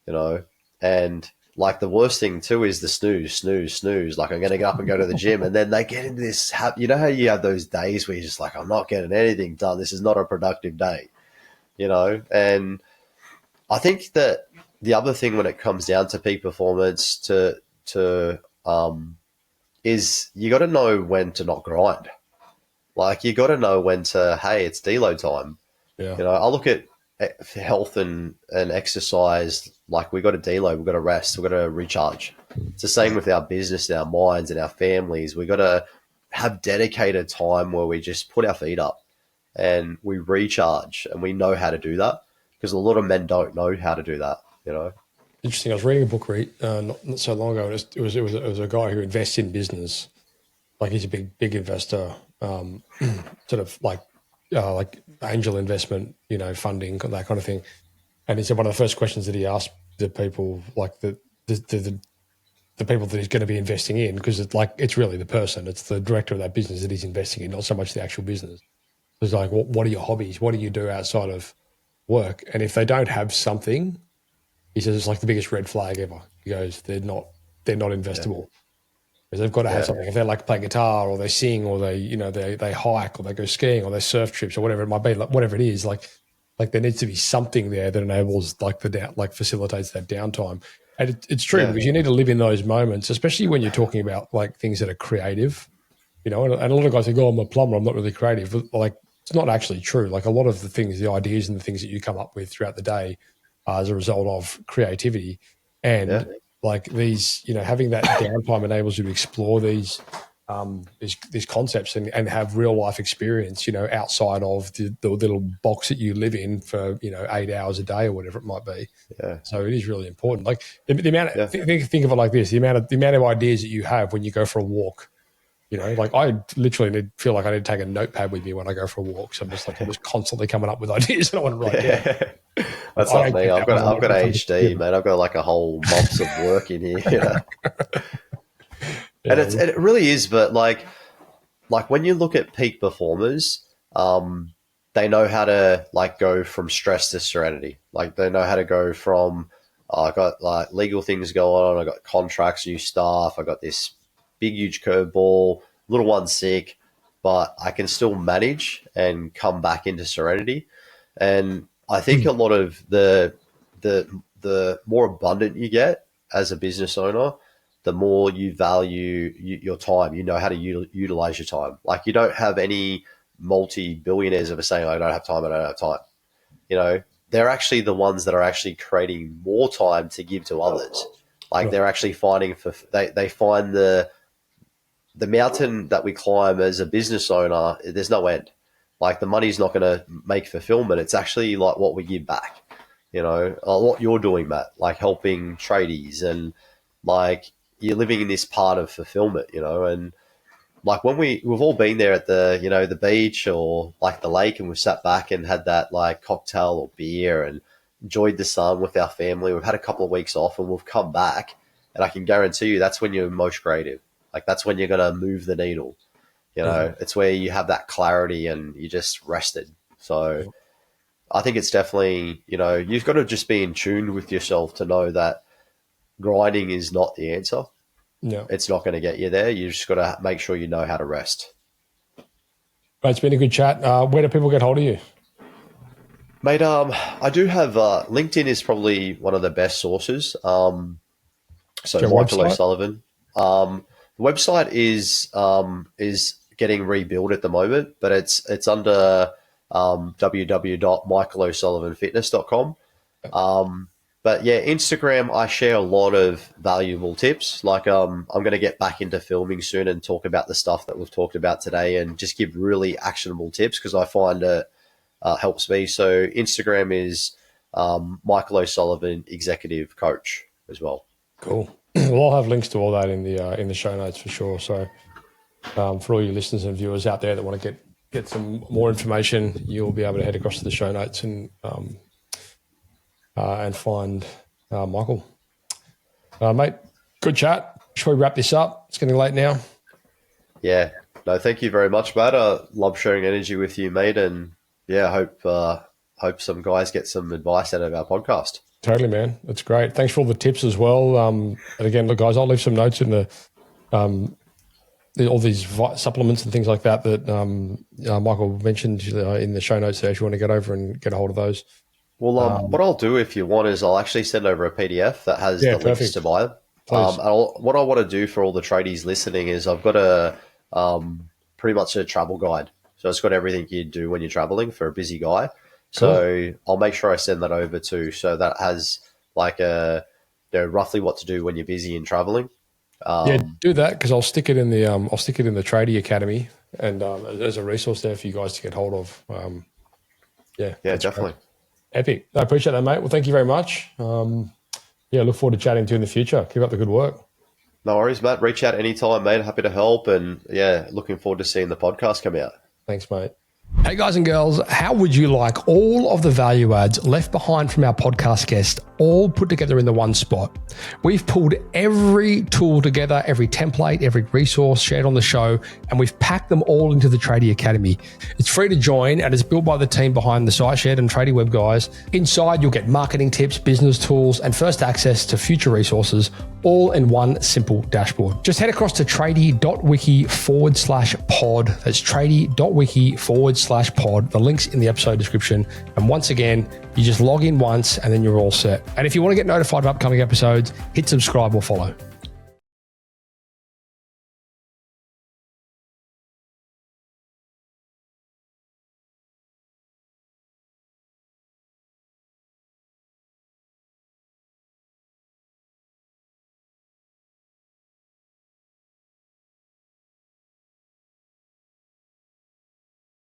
you know? And like the worst thing too is the snooze. Like I'm going to get up and go to the gym. And then they get into this, you know how you have those days where you're just like, I'm not getting anything done. This is not a productive day, And I think that the other thing when it comes down to peak performance is you got to know when to not grind. Like you got to know when to, hey, it's deload time. Yeah. I look at health and exercise, like we got to deload, we got to rest, we got to recharge. It's the same with our business, our minds and our families. We got to have dedicated time where we just put our feet up and we recharge, and we know how to do that because a lot of men don't know how to do that, Interesting. I was reading a book not so long ago. It was a guy who invests in business. Like he's a big investor, sort of like angel investment, funding, that kind of thing. And he said one of the first questions that he asked the people, like the people that he's going to be investing in, because it's really the person, it's the director of that business that he's investing in, not so much the actual business. It's like, what are your hobbies? What do you do outside of work? And if they don't have something, he says it's like the biggest red flag ever. He goes, they're not investable. Because they've got to have something. If they like play guitar or they sing or they hike or they go skiing or they surf trips or whatever it might be, like whatever it is, like there needs to be something there that enables facilitates that downtime. And it's true because you need to live in those moments, especially when you're talking about like things that are creative, and a lot of guys think, oh, I'm a plumber, I'm not really creative. But like it's not actually true. Like a lot of the things, the ideas and the things that you come up with throughout the day are as a result of creativity. And like these, having that downtime enables you to explore these concepts and have real life experience, outside of the little box that you live in for, 8 hours a day or whatever it might be. Yeah. So it is really important. Like the amount of, think of it like this, the amount of ideas that you have when you go for a walk, like I literally feel like I need to take a notepad with me when I go for a walk. So I'm just constantly coming up with ideas and I want to write down. That's not me. I've got ADHD, man. I've got like a whole mops of work in here. And it really is, but like when you look at peak performers, they know how to like go from stress to serenity. Like they know how to go from I got like legal things going on, I got contracts, new staff, I got this big huge curveball, little one sick, but I can still manage and come back into serenity. And I think a lot of the more abundant you get as a business owner, the more you value your time. You know how to utilize your time. Like you don't have any multi-billionaires ever saying, I don't have time. They're actually the ones that are actually creating more time to give to others. Like they're actually finding they find the mountain that we climb as a business owner, there's no end. Like the money's not going to make fulfillment. It's actually like what we give back, what you're doing, Matt, like helping tradies and like you're living in this part of fulfillment, and like when we've all been there at the, the beach or like the lake and we've sat back and had that like cocktail or beer and enjoyed the sun with our family. We've had a couple of weeks off and we've come back and I can guarantee you that's when you're most creative. Like that's when you're going to move the needle. It's where you have that clarity and you just rested. So I think it's definitely, you've got to just be in tune with yourself to know that grinding is not the answer. No, it's not going to get you there. You just got to make sure you know how to rest. Right, it's been a good chat. Where do people get hold of you? Mate, I do have LinkedIn is probably one of the best sources. So Michael O'Sullivan. The website is getting rebuilt at the moment, but it's under www.michaelosullivanfitness.com. But yeah, Instagram, I share a lot of valuable tips. Like I'm going to get back into filming soon and talk about the stuff that we've talked about today and just give really actionable tips because I find it helps me. So Instagram is Michael O'Sullivan, Executive Coach as well. Cool. Well, I'll have links to all that in the show notes for sure. So for all your listeners and viewers out there that want to get some more information, you'll be able to head across to the show notes and find Michael. Mate, good chat. Should we wrap this up? It's getting late now. Yeah. No, thank you very much, Matt. I love sharing energy with you, mate. And yeah, hope some guys get some advice out of our podcast. Totally, man. That's great. Thanks for all the tips as well. And again, look, guys, I'll leave some notes in all these supplements and things like that Michael mentioned in the show notes there if you want to get over and get a hold of those. Well, what I'll do if you want is I'll actually send over a PDF that has the links to buy them. What I want to do for all the tradies listening is I've got pretty much a travel guide. So it's got everything you do when you're traveling for a busy guy. So I'll make sure I send that over too. So that has like roughly what to do when you're busy and traveling. Do that because I'll stick it in the Tradie Academy and there's a resource there for you guys to get hold of. Yeah, definitely. Great. Epic. I appreciate that, mate. Well, thank you very much. Look forward to chatting to you in the future. Keep up the good work. No worries, Matt. Reach out anytime, mate. Happy to help. And looking forward to seeing the podcast come out. Thanks, mate. Hey guys and girls, how would you like all of the value adds left behind from our podcast guest all put together in the one spot? We've pulled every tool together, every template, every resource shared on the show, and we've packed them all into the Tradie Academy. It's free to join and it's built by the team behind the site shed and Tradie Web guys. Inside, you'll get marketing tips, business tools, and first access to future resources, all in one simple dashboard. Just head across to tradie.wiki/pod. That's tradie.wiki/pod. The link's in the episode description. And once again, you just log in once and then you're all set. And if you want to get notified of upcoming episodes, hit subscribe or follow.